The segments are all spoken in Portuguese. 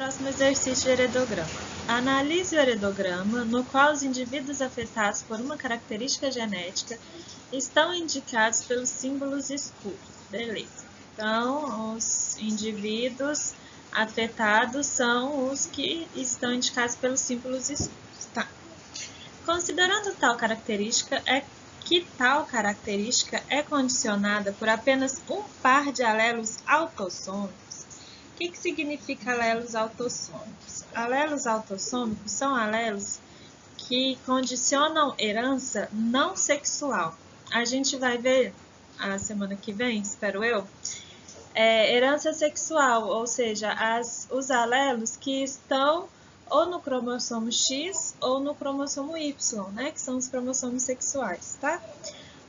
próximo exercício de heredograma. Analise o heredograma no qual os indivíduos afetados por uma característica genética estão indicados pelos símbolos escuros. Beleza. Então, os indivíduos afetados são os que estão indicados pelos símbolos escuros. Tá. Considerando tal característica, tal característica é condicionada por apenas um par de alelos autossômicos. O que significa alelos autossômicos? Alelos autossômicos são alelos que condicionam herança não sexual. A gente vai ver a semana que vem, espero eu, herança sexual, ou seja, os alelos que estão ou no cromossomo X ou no cromossomo Y, né, que são os cromossomos sexuais, tá?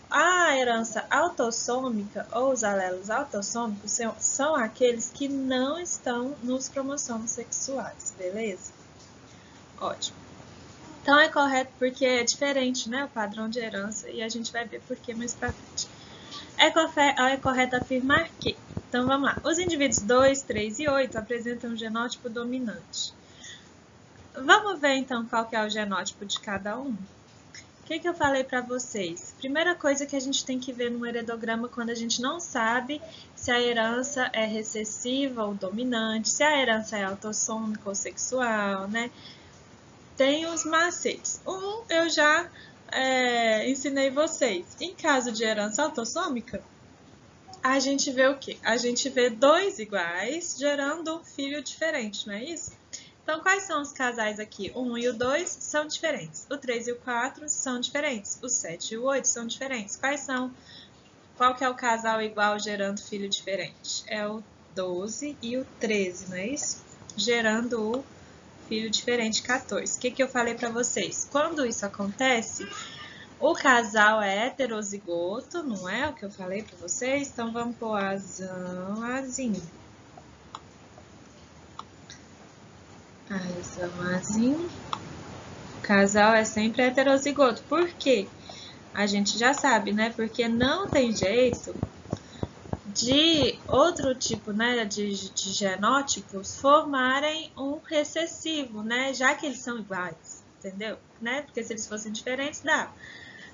A herança autossômica ou os alelos autossômicos são aqueles que não estão nos cromossomos sexuais, beleza? Ótimo. Então é correto porque é diferente, né, o padrão de herança, e a gente vai ver por que mais pra frente. É correto afirmar que, então vamos lá, os indivíduos 2, 3 e 8 apresentam um genótipo dominante. Vamos ver então qual que é o genótipo de cada um? O que eu falei para vocês? Primeira coisa que a gente tem que ver no heredograma quando a gente não sabe se a herança é recessiva ou dominante, se a herança é autossômica ou sexual, né? Tem os macetes. Eu já ensinei vocês. Em caso de herança autossômica, a gente vê o quê? A gente vê dois iguais gerando um filho diferente, não é isso? Então, quais são os casais aqui? O 1 e o 2 são diferentes. O 3 e o 4 são diferentes. O 7 e o 8 são diferentes. Qual que é o casal igual gerando filho diferente? É o 12 e o 13, não é isso? Gerando o filho diferente, 14. O que eu falei para vocês? Quando isso acontece, o casal é heterozigoto, não é o que eu falei para vocês? Então, vamos pôr azão, azinho. Azinho. O casal é sempre heterozigoto. Por quê? A gente já sabe, né? Porque não tem jeito de outro tipo, né, de genótipos formarem um recessivo, né? Já que eles são iguais, entendeu? Né? Porque se eles fossem diferentes, dá.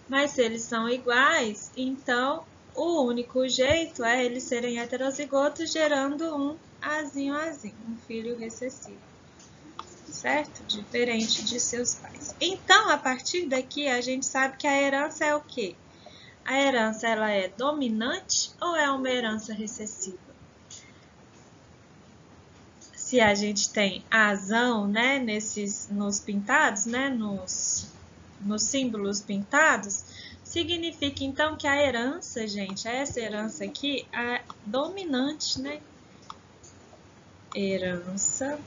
Mas se eles são iguais, então o único jeito é eles serem heterozigotos, gerando um azinho, um filho recessivo. Certo? Diferente de seus pais. Então, a partir daqui, a gente sabe que a herança é o quê? A herança, ela é dominante ou é uma herança recessiva? Se a gente tem azão, né, nos pintados, né, nos símbolos pintados, significa, então, que a herança, gente, essa herança aqui, é dominante, né? Herança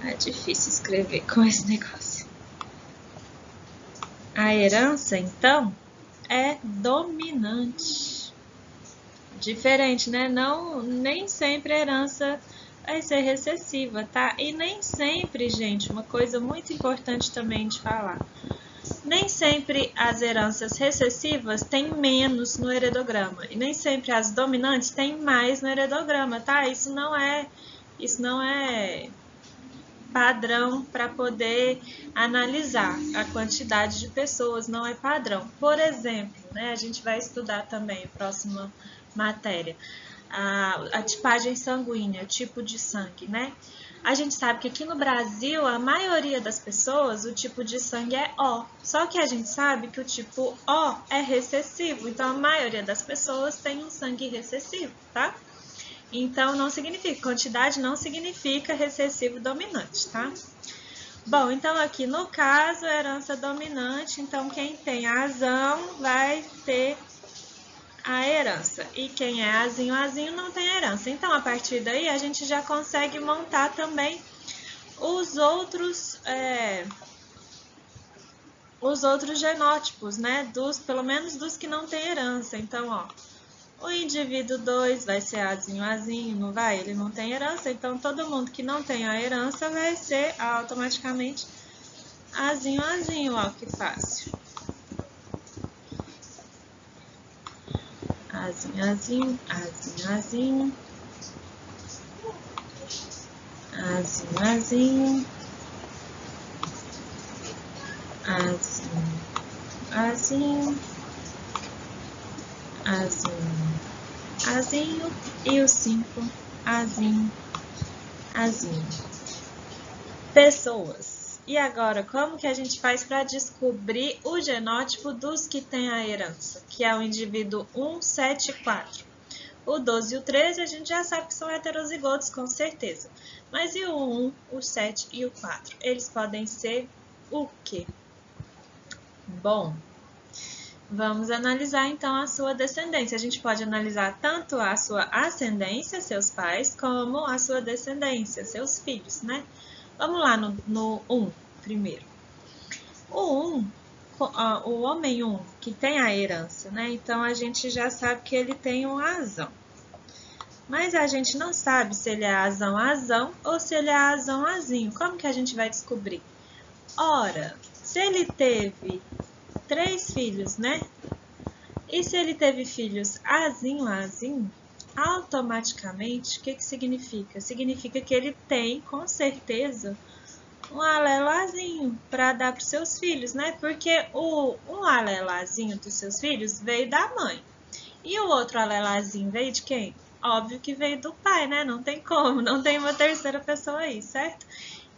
é difícil escrever com esse negócio. A herança, então, é dominante. Diferente, né? Nem sempre a herança vai ser recessiva, tá? E nem sempre, gente, uma coisa muito importante também de falar. Nem sempre as heranças recessivas têm menos no heredograma. E nem sempre as dominantes têm mais no heredograma, tá? Isso não é padrão para poder analisar a quantidade de pessoas, não é padrão. Por exemplo, né, a gente vai estudar também, a próxima matéria, a tipagem sanguínea, o tipo de sangue, né? A gente sabe que aqui no Brasil, a maioria das pessoas, o tipo de sangue é O. Só que a gente sabe que o tipo O é recessivo, então a maioria das pessoas tem um sangue recessivo, tá? Então, não significa, quantidade não significa recessivo dominante, tá? Bom, então aqui no caso, herança dominante, então quem tem azão vai ter a herança. E quem é azinho não tem herança. Então, a partir daí, a gente já consegue montar também os outros genótipos, né? Pelo menos dos que não tem herança. Então, ó, o indivíduo 2 vai ser azinho, não vai? Ele não tem herança, então todo mundo que não tem a herança vai ser automaticamente azinho, ó, que fácil. Azinho, azinho, azinho, azinho. Azinho, azinho. Azinho, azinho. Azinho, azinho. E o 5, azinho, azinho. Pessoas. E agora, como que a gente faz para descobrir o genótipo dos que têm a herança? Que é o indivíduo 1, 7 e 4. O 12 e o 13 a gente já sabe que são heterozigotos, com certeza. Mas e o 1, o 7 e o 4? Eles podem ser o quê? Bom, vamos analisar então a sua descendência. A gente pode analisar tanto a sua ascendência, seus pais, como a sua descendência, seus filhos, né? Vamos lá no 1 primeiro. O 1, o homem 1, que tem a herança, né? Então a gente já sabe que ele tem um azão. Mas a gente não sabe se ele é azão ou se ele é azão-azinho. Como que a gente vai descobrir? Ora, se ele teve 3 filhos, né? E se ele teve filhos azinho, automaticamente, o que significa? Significa que ele tem, com certeza, um alelazinho para dar para os seus filhos, né? Porque um alelazinho dos seus filhos veio da mãe. E o outro alelazinho veio de quem? Óbvio que veio do pai, né? Não tem como, não tem uma terceira pessoa aí, certo?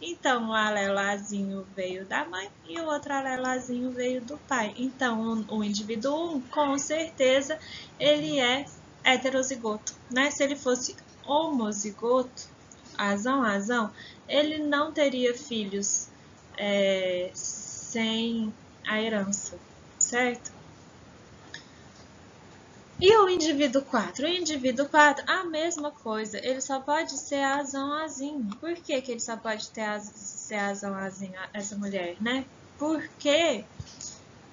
Então, o alelazinho veio da mãe e o outro alelazinho veio do pai. Então, o indivíduo 1, com certeza, ele é heterozigoto, né? Se ele fosse homozigoto, azão, ele não teria filhos sem a herança, certo? E o indivíduo 4? O indivíduo 4, a mesma coisa, ele só pode ser azão-azinho. Por que ele só pode ser azão-azinho, essa mulher, né? Porque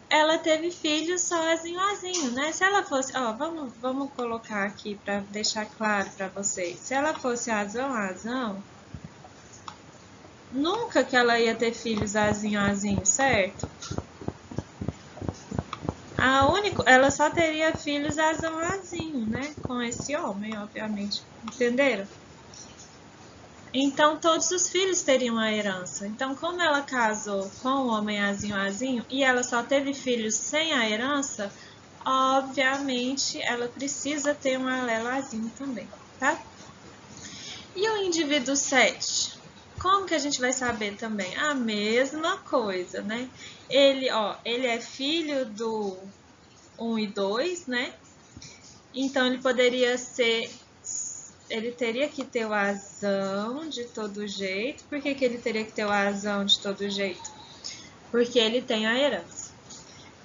ela teve filhos só azinho, né? Se ela fosse, ó, vamos colocar aqui para deixar claro para vocês. Se ela fosse azão, nunca que ela ia ter filhos azinho, certo? Ela só teria filhos azão, né? Com esse homem, obviamente. Entenderam? Então, todos os filhos teriam a herança. Então, como ela casou com o homem azinho, e ela só teve filhos sem a herança, obviamente, ela precisa ter um alelo azinho também, tá? E o indivíduo 7? Como que a gente vai saber também? A mesma coisa, né? Ele é filho do 1 e 2, né? Então, ele teria que ter o azão de todo jeito. Por que ele teria que ter o azão de todo jeito? Porque ele tem a herança.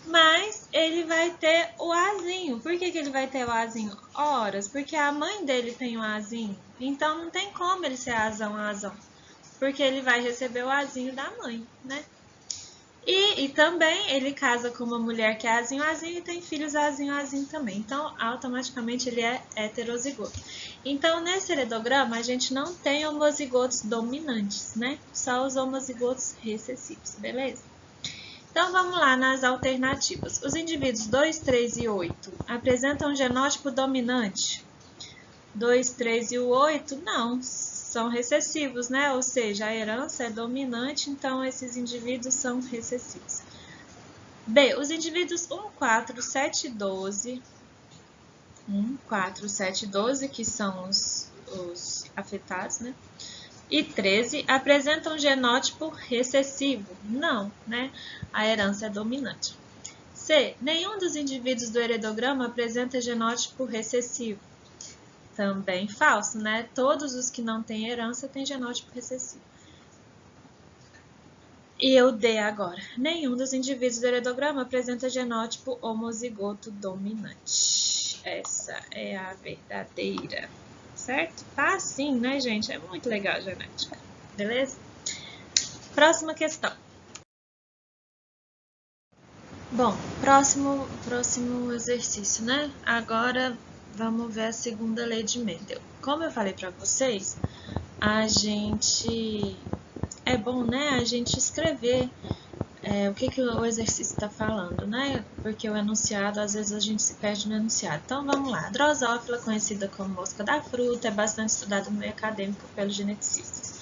Mas ele vai ter o azinho. Por que ele vai ter o azinho? Horas, porque a mãe dele tem o azinho. Então, não tem como ele ser azão. Porque ele vai receber o azinho da mãe, né? E também ele casa com uma mulher que é azinho e tem filhos azinho também. Então, automaticamente ele é heterozigoto. Então, nesse heredograma, a gente não tem homozigotos dominantes, né? Só os homozigotos recessivos, beleza? Então, vamos lá nas alternativas. Os indivíduos 2, 3 e 8 apresentam um genótipo dominante? 2, 3 e o 8, não, são recessivos, né? Ou seja, a herança é dominante, então esses indivíduos são recessivos. B, os indivíduos 1, 4, 7 e 12, 1, 4, 7 e 12, que são os afetados, né? E 13 apresentam genótipo recessivo? Não, né? A herança é dominante. C, nenhum dos indivíduos do heredograma apresenta genótipo recessivo? Também falso, né? Todos os que não têm herança têm genótipo recessivo. E o D agora. Nenhum dos indivíduos do heredograma apresenta genótipo homozigoto dominante. Essa é a verdadeira. Certo? Tá assim, né, gente? É muito legal a genética. Beleza? Próxima questão. Bom, próximo exercício, né? Agora vamos ver a segunda lei de Mendel. Como eu falei para vocês, é bom, né, a gente escrever o que o exercício está falando, né? Porque o enunciado, às vezes a gente se perde no enunciado. Então, vamos lá. A drosófila, conhecida como mosca da fruta, é bastante estudada no meio acadêmico pelos geneticistas.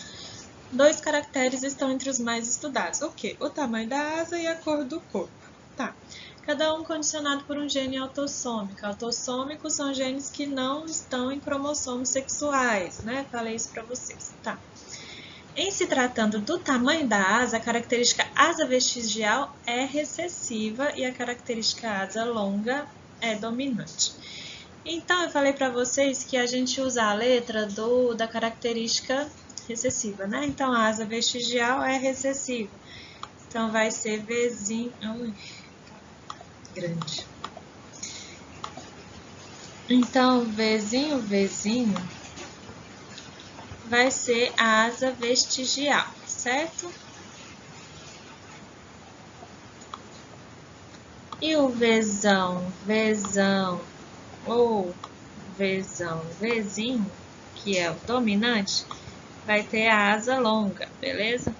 2 caracteres estão entre os mais estudados. O quê? O tamanho da asa e a cor do corpo. Tá. Cada um condicionado por um gene autossômico. Autossômicos são genes que não estão em cromossomos sexuais, né? Falei isso para vocês. Tá. Em se tratando do tamanho da asa, a característica asa vestigial é recessiva e a característica asa longa é dominante. Então, eu falei para vocês que a gente usa a letra da característica recessiva, né? Então, a asa vestigial é recessiva. Então, vai ser Vzinho... Ui, grande. Então, Vzinho vai ser a asa vestigial, certo? E o Vzão ou Vzinho, que é o dominante, vai ter a asa longa, beleza?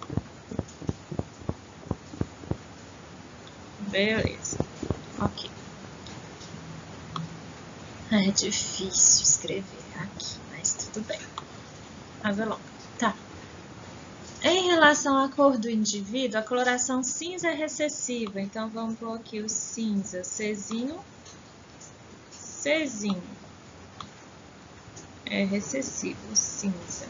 Beleza, ok. É difícil escrever aqui, mas tudo bem. Asa longa, tá. Em relação à cor do indivíduo, a coloração cinza é recessiva, então vamos pôr aqui o cinza, Czinho, é recessivo, o cinza.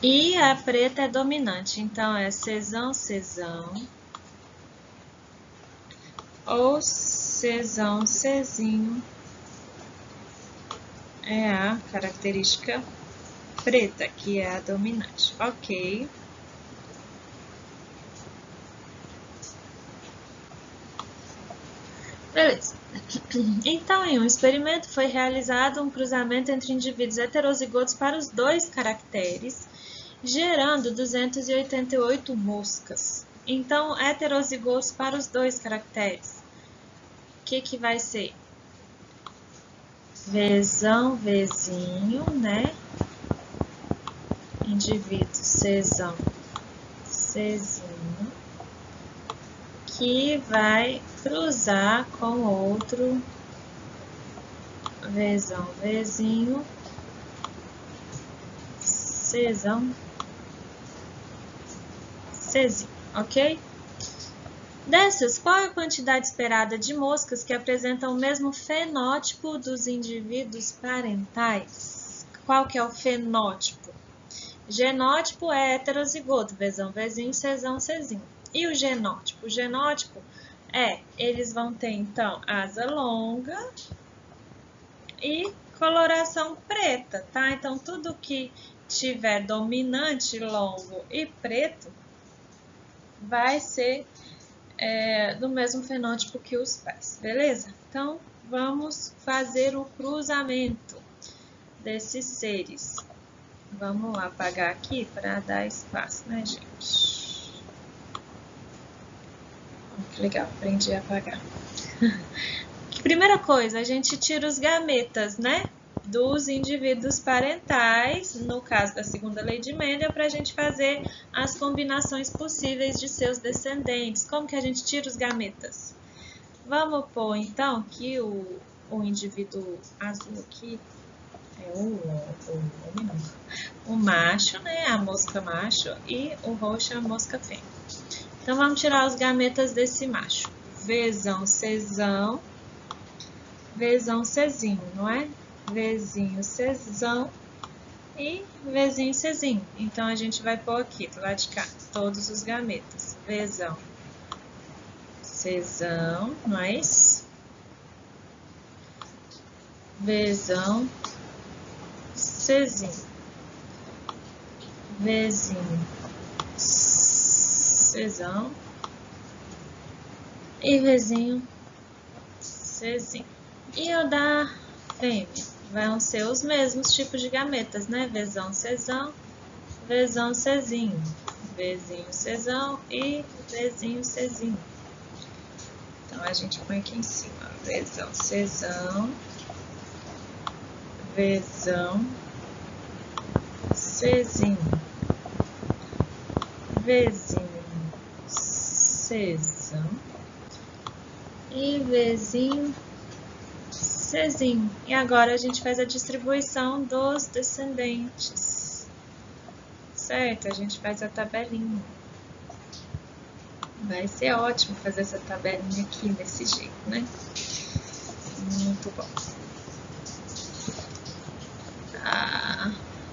E a preta é dominante, então é Czão, ou Czão, Czinho, é a característica preta, que é a dominante. Ok. Beleza. Então, em um experimento foi realizado um cruzamento entre indivíduos heterozigotos para os 2 caracteres, gerando 288 moscas. Então, heterozigotos para os 2 caracteres. O que vai ser? Vzão, Vzinho, né? Indivíduo Czão, Czinho, que vai cruzar com outro Vzão, Vzinho, Czão, Czinho, ok? Dessas, qual é a quantidade esperada de moscas que apresentam o mesmo fenótipo dos indivíduos parentais? Qual que é o fenótipo? Genótipo é heterozigoto, Vzão, Vzinho, Czão, Czinho. E o genótipo? O genótipo eles vão ter, então, asa longa e coloração preta, tá? Então, tudo que tiver dominante, longo e preto vai ser do mesmo fenótipo que os pais, beleza? Então, vamos fazer o cruzamento desses seres. Vamos apagar aqui para dar espaço, né, gente? Que legal, aprendi a apagar. Primeira coisa, a gente tira os gametas, né? Dos indivíduos parentais, no caso da segunda lei de Mendel, para a gente fazer as combinações possíveis de seus descendentes. Como que a gente tira os gametas? Vamos pôr, então, que o indivíduo azul aqui é o macho, né? A mosca macho, e o roxo é a mosca fêmea. Então, vamos tirar os gametas desse macho. Vzão, Czão, Vzão, Czinho, não é? Vzinho, Czão e Vzinho, Czinho. Então, a gente vai pôr aqui, do lado de cá, todos os gametas. Vzão, Czão, não é isso? Vzão, Czinho. Vzinho, Czão e Vzinho, Czinho. E o da fêmea vão ser os mesmos tipos de gametas, né? Vzão, Czão, Vzão, Czinho, Vzinho, Czão e Vzinho, Czinho. Então, a gente põe aqui em cima, Vzão, Czão, Vzão, Czinho, Vzinho, Czão e Vzinho, Czinho. E agora a gente faz a distribuição dos descendentes, certo? A gente faz a tabelinha. Vai ser ótimo fazer essa tabelinha aqui desse jeito, né? Muito bom.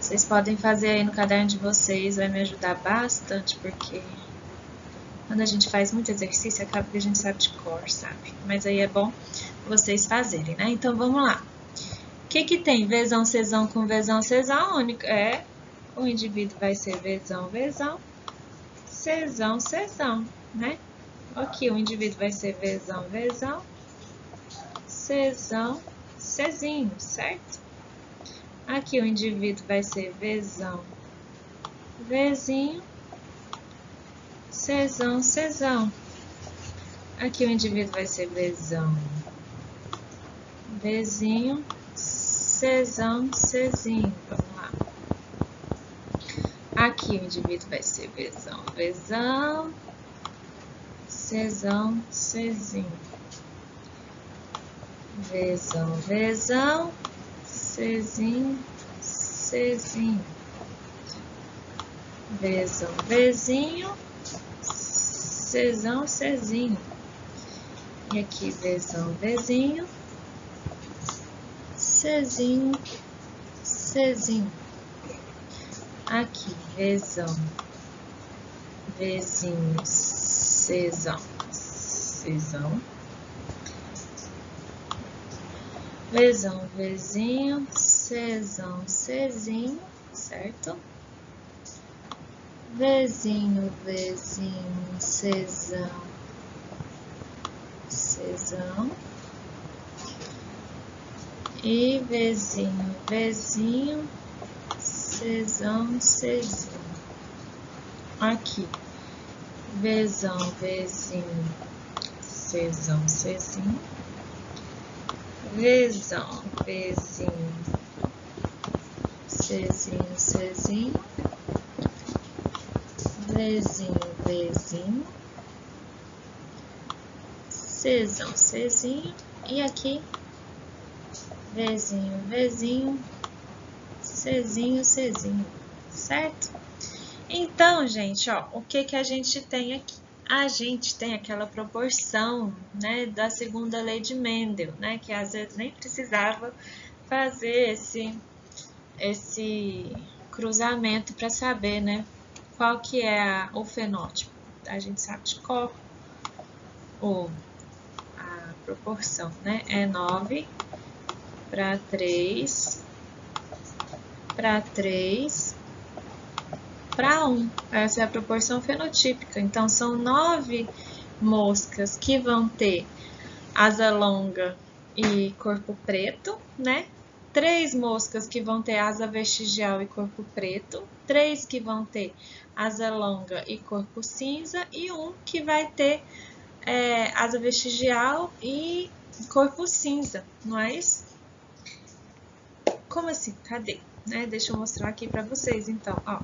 Vocês podem fazer aí no caderno de vocês, vai me ajudar bastante, porque quando a gente faz muito exercício, acaba que a gente sabe de cor, sabe? Mas aí é bom vocês fazerem, né? Então, vamos lá. O que tem Vzão, Czão com Vzão, Czão? Único é, o indivíduo vai ser Vzão, Vzão, Czão, Czão, né? Aqui o indivíduo vai ser Vzão, Vzão, Czão, Czinho, certo? Aqui o indivíduo vai ser Vzão, Vzinho, Czão, Czão. Aqui o indivíduo vai ser Vzão, Vzinho, Czão, Czinho. Vamos lá. Aqui o indivíduo vai ser Vzão, Vzão, Czão, Czinho. Vzão, Vzão, Czinho, Czinho. Vzão, Vzinho, Czão, Czinho. E aqui Vzão, Vzinho, Czinho, Czinho. Aqui Vzão, Vzinho, Czão, Czão. Vzão, Vzinho, Czão, Czinho, certo? Vzinho, Vzinho, Czão, Czão. E Vzinho, Vzinho, Czão, Czinho. Aqui, Vzão, Vzinho, Czão, Czinho. Vzão, Vzinho, Czinho, Czinho. Vzinho, Vzinho, Czão, Czinho. E aqui, Vzinho, Vzinho, Czinho, Czinho, certo? Então, gente, ó, o que a gente tem aqui? A gente tem aquela proporção, né, da segunda lei de Mendel, né, que às vezes nem precisava fazer esse cruzamento para saber, né, qual que é o fenótipo. A gente sabe de cor, ou a proporção, né, é 9 para 3 para 3 para 1. Essa é a proporção fenotípica. Então, são 9 moscas que vão ter asa longa e corpo preto, né? 3 moscas que vão ter asa vestigial e corpo preto, 3 que vão ter asa longa e corpo cinza e 1 que vai ter asa vestigial e corpo cinza, não é isso? Como assim? Cadê? Né? Deixa eu mostrar aqui para vocês, então, ó.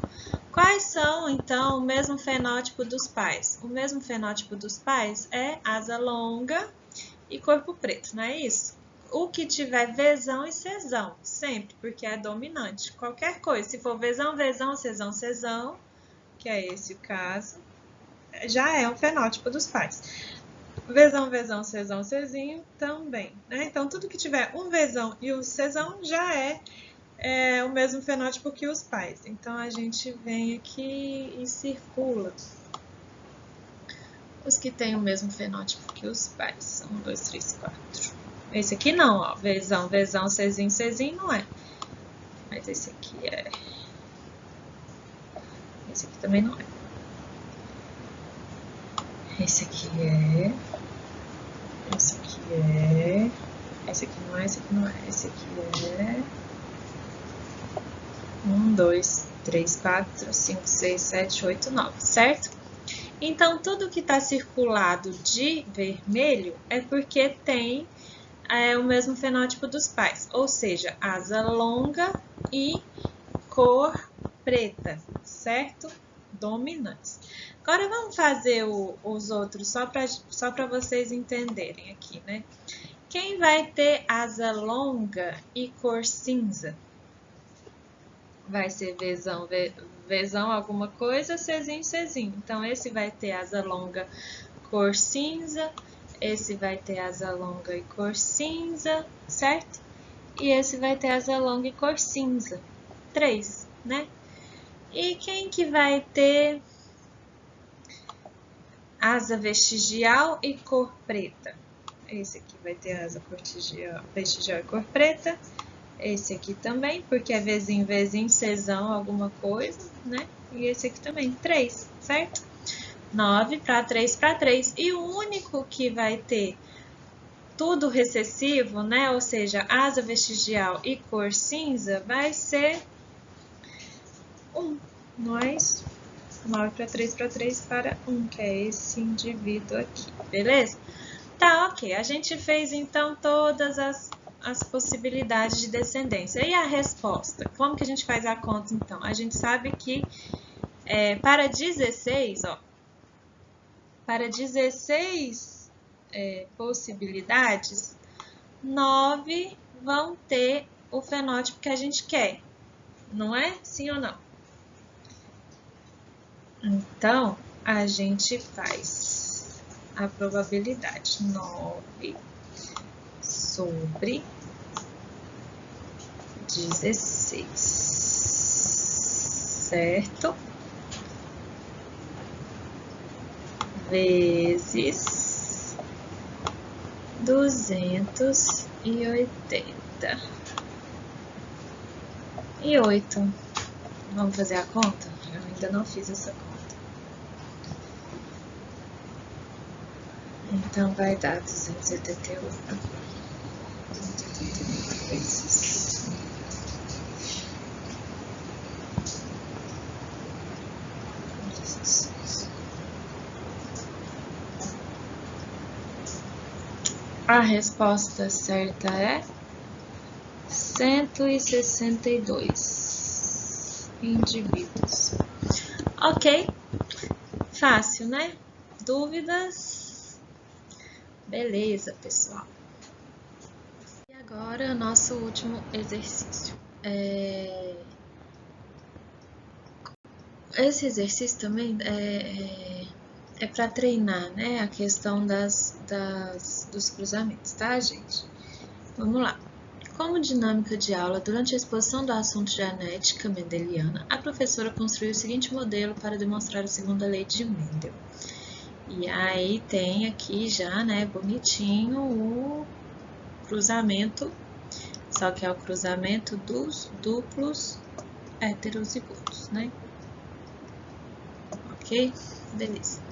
Quais são, então, o mesmo fenótipo dos pais? O mesmo fenótipo dos pais é asa longa e corpo preto, não é isso? O que tiver Vzão e Czão, sempre, porque é dominante. Qualquer coisa, se for Vzão, Vzão, Czão, Czão, que é esse o caso, já é um fenótipo dos pais. Vzão, Vzão, Czão, Czinho também, né? Então, tudo que tiver um Vzão e um Czão já é o mesmo fenótipo que os pais. Então, a gente vem aqui e circula os que têm o mesmo fenótipo que os pais. São 1, 2, 3, 4. Esse aqui não, ó. Vzão, Vzão, Czinho, Czinho não é. Mas esse aqui é. Esse aqui também não é. Esse aqui é. Esse aqui é. Esse aqui não é, esse aqui não é. Esse aqui é. 1, 2, 3, 4, 5, 6, 7, 8, 9, certo? Então, tudo que está circulado de vermelho é porque tem o mesmo fenótipo dos pais, ou seja, asa longa e corpo preta, certo? Dominantes. Agora vamos fazer os outros só para vocês entenderem aqui, né? Quem vai ter asa longa e cor cinza? Vai ser Vzão, Vzão alguma coisa, Czinho, Czinho. Então, esse vai ter asa longa, cor cinza. Esse vai ter asa longa e cor cinza, certo? E esse vai ter asa longa e cor cinza. 3, né? E quem que vai ter asa vestigial e cor preta? Esse aqui vai ter asa vestigial e cor preta. Esse aqui também, porque é Vzinho, Vzinho, Czão, alguma coisa, né? E esse aqui também, 3, certo? 9 para 3 para 3. E o único que vai ter tudo recessivo, né? Ou seja, asa vestigial e cor cinza, vai ser 1. Não é isso? 9 para 3 para 3 para 1, que é esse indivíduo aqui, beleza? Tá, ok. A gente fez, então, todas as possibilidades de descendência. E a resposta? Como que a gente faz a conta, então? A gente sabe que para 16, ó, para 16 possibilidades, 9 vão ter o fenótipo que a gente quer, não é? Sim ou não? Então, a gente faz a probabilidade 9 sobre 16, certo? Vezes 280 e 8. Vamos fazer a conta? Eu ainda não fiz essa conta. Então, vai dar 288 vezes. A resposta certa é 162 indivíduos. Ok? Fácil, né? Dúvidas? Beleza, pessoal. E agora, nosso último exercício. Esse exercício também é para treinar, né, a questão dos cruzamentos, tá, gente? Vamos lá. Como dinâmica de aula, durante a exposição do assunto genética mendeliana, a professora construiu o seguinte modelo para demonstrar a segunda lei de Mendel. E aí tem aqui já, né, bonitinho o cruzamento, só que é o cruzamento dos duplos heterozigotos, né? Ok? Beleza.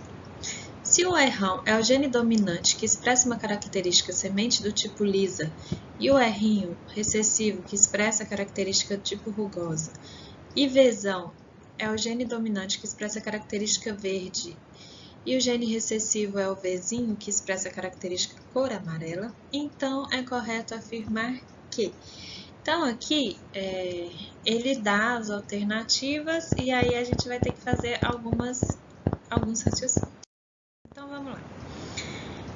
Se o errão é o gene dominante que expressa uma característica semente do tipo lisa e o errinho recessivo que expressa a característica do tipo rugosa, e Vzão é o gene dominante que expressa a característica verde e o gene recessivo é o Vzinho que expressa a característica cor amarela, então é correto afirmar que. Então aqui ele dá as alternativas e aí a gente vai ter que fazer alguns raciocínios. Então, vamos lá.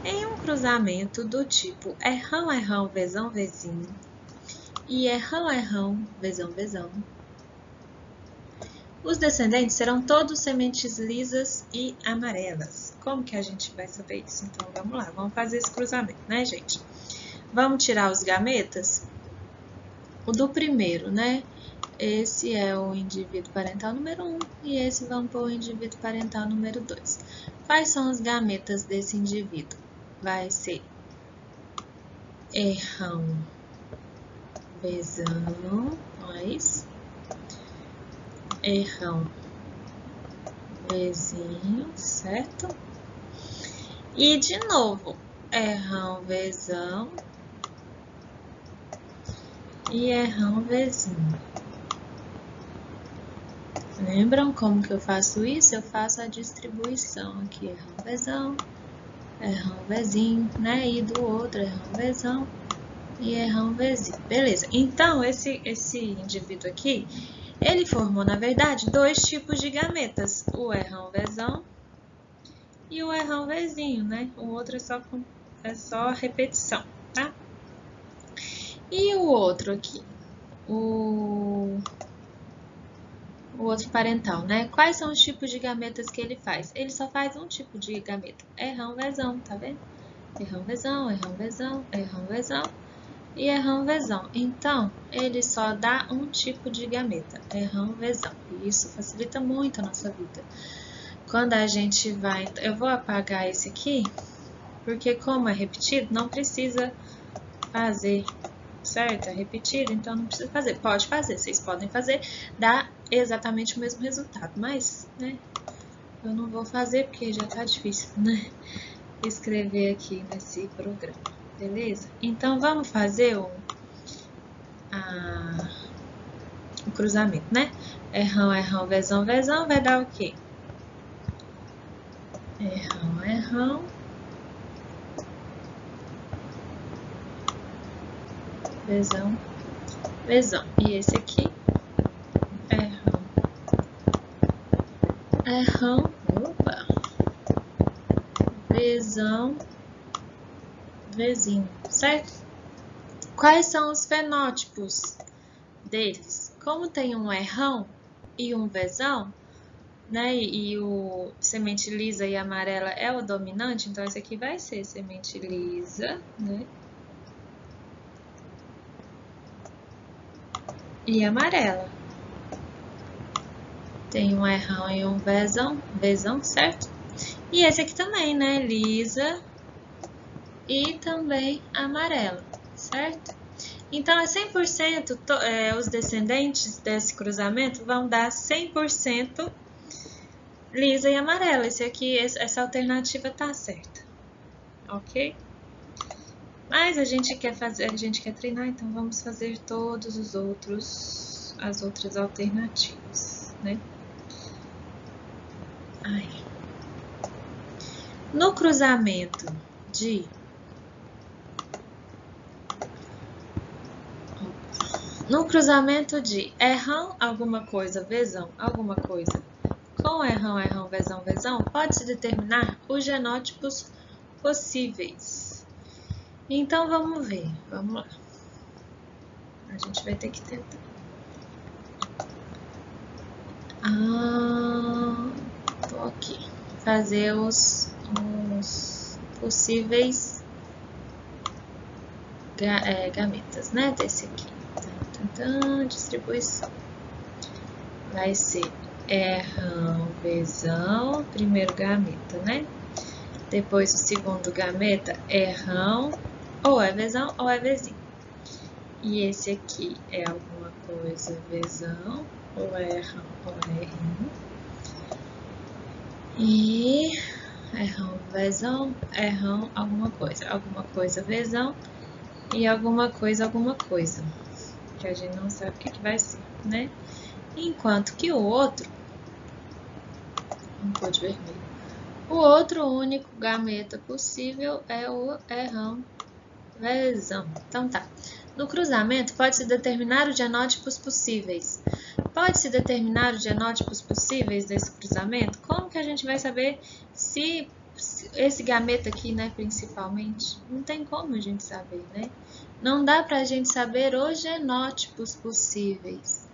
Em um cruzamento do tipo errão, errão, Vzão, Vzinho e errão, errão, Vzão, Vzão, os descendentes serão todos sementes lisas e amarelas. Como que a gente vai saber isso? Então, vamos lá, vamos fazer esse cruzamento, né, gente? Vamos tirar os gametas? O do primeiro, né? Esse é o indivíduo parental número 1 e esse vamos para o indivíduo parental número 2. Quais são os gametas desse indivíduo? Vai ser errão, Vzão, mais errão, Vzinho, certo? E de novo, errão, Vzão e errão, Vzinho. Lembram como que eu faço isso? Eu faço a distribuição aqui, errão, Vzão, errão, Vzinho, né? E do outro, errão, Vzão e errão, Vzinho. Beleza. Então, esse indivíduo aqui, Ele formou, na verdade, dois tipos de gametas, o errão Vzão e o errão Vzinho, né? O outro é só repetição, tá? E o outro aqui, o outro parental, né? Quais são os tipos de gametas que ele faz? Ele só faz um tipo de gameta, errão Vzão, tá vendo? Errão Vzão, errão Vzão, errão Vzão e errão Vzão. Então, ele só dá um tipo de gameta, errão Vzão. E isso facilita muito a nossa vida. Quando a gente vai... Eu vou apagar esse aqui, porque como é repetido, não precisa fazer, certo? É repetido, então não precisa fazer. Pode fazer, vocês podem fazer, dá exatamente o mesmo resultado. Mas, né, eu não vou fazer porque já tá difícil, né? Escrever aqui nesse programa, beleza? Então, vamos fazer o cruzamento, né? Errão, errão, Vzão, Vzão, vai dar o quê? Errão, errão, Vzão, Vzão. E esse aqui, errão, errão, opa, Vzão, Vzinho, certo? Quais são os fenótipos deles? Como tem um errão e um Vzão, né? E o semente lisa e amarela é o dominante, então esse aqui vai ser semente lisa, né? E amarela. Tem um errão e um Vzão, certo? E esse aqui também, né? Lisa e também amarela, certo? Então, é 100%, os descendentes desse cruzamento vão dar 100% lisa e amarela. Esse aqui, essa alternativa tá certa, ok? Mas a gente quer treinar, então vamos fazer todos os outros, as outras alternativas, né? Ai. No cruzamento de errão alguma coisa, Vzão alguma coisa, com errão, errão, Vzão, Vzão, pode-se determinar os genótipos possíveis. Então, vamos ver. Vamos lá. A gente vai ter que tentar. Tô aqui. Fazer os possíveis gametas, né? Desse aqui. Distribuição. Vai ser errão, Vzão, primeiro gameta, né? Depois o segundo gameta, errão, ou é Vzão ou é Vzinho. E esse aqui é alguma coisa Vzão, ou é errão ou é errinho. E errão, Vzão, errão, alguma coisa Vzão e alguma coisa, que a gente não sabe o que vai ser, né? Enquanto que o outro, vamos pôr de vermelho, o outro único gameta possível é o errão, Vzão. Então tá. No cruzamento, pode-se determinar os genótipos possíveis. Pode-se determinar os genótipos possíveis desse cruzamento? Como que a gente vai saber se esse gameta aqui, né, principalmente? Não tem como a gente saber, né? Não dá pra gente saber os genótipos possíveis.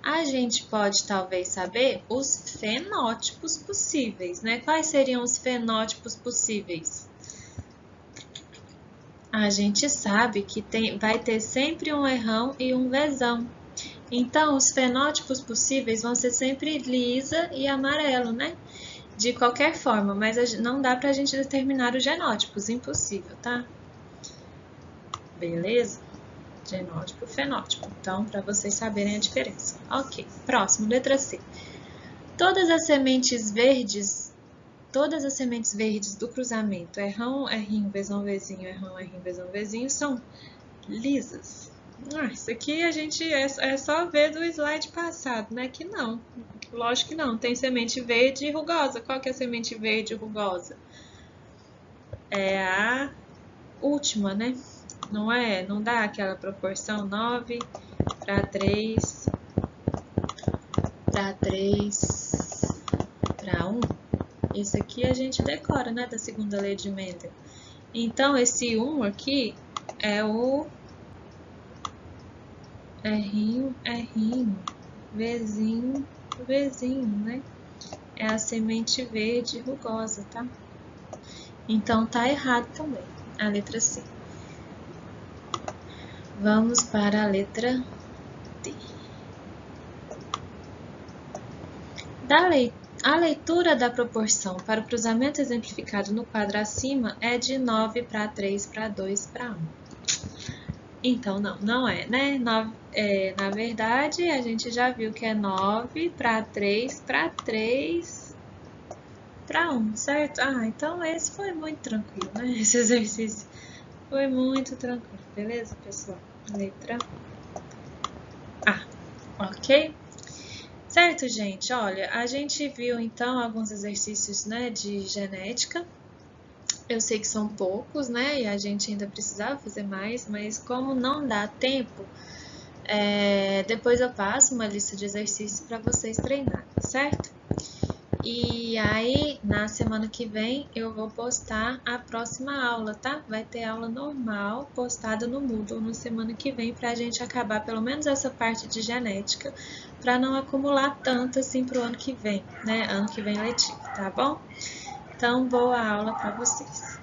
A gente pode, talvez, saber os fenótipos possíveis, né? Quais seriam os fenótipos possíveis? A gente sabe que vai ter sempre um errão e um Vzão. Então, os fenótipos possíveis vão ser sempre lisa e amarelo, né? De qualquer forma, mas não dá pra gente determinar os genótipos, impossível, tá? Beleza? Genótipo e fenótipo. Então, para vocês saberem a diferença. Ok, próximo, letra C. Todas as sementes verdes do cruzamento, errão, errinho, Vzão, Vzinho, errão, errinho, Vzão, Vzinho, são lisas. Isso aqui a gente é só ver do slide passado, né? Que não. Lógico que não. Tem semente verde e rugosa. Qual que é a semente verde e rugosa? É a última, né? Não dá aquela proporção 9 para 3 para 3 para 1. Isso aqui a gente decora, né, da segunda lei de Mendel. Então, esse 1 aqui é o R'inho, Vzinho, Vzinho, né? É a semente verde rugosa, tá? Então, tá errado também, a letra C. Vamos para a letra D. A leitura da proporção para o cruzamento exemplificado no quadro acima é de 9 para 3 para 2 para 1. Então, não é, né? Na verdade, a gente já viu que é 9 para 3 para 3 para 1, certo? Então esse foi muito tranquilo, né? Esse exercício foi muito tranquilo, beleza, pessoal? Letra A, ok? Certo, gente? Olha, a gente viu então alguns exercícios, né, de genética. Eu sei que são poucos, né, e a gente ainda precisava fazer mais, mas como não dá tempo, depois eu passo uma lista de exercícios para vocês treinarem, certo? E aí, na semana que vem, eu vou postar a próxima aula, tá? Vai ter aula normal postada no Moodle na semana que vem, pra gente acabar pelo menos essa parte de genética, pra não acumular tanto assim pro ano que vem, né? Ano que vem letivo, tá bom? Então, boa aula pra vocês.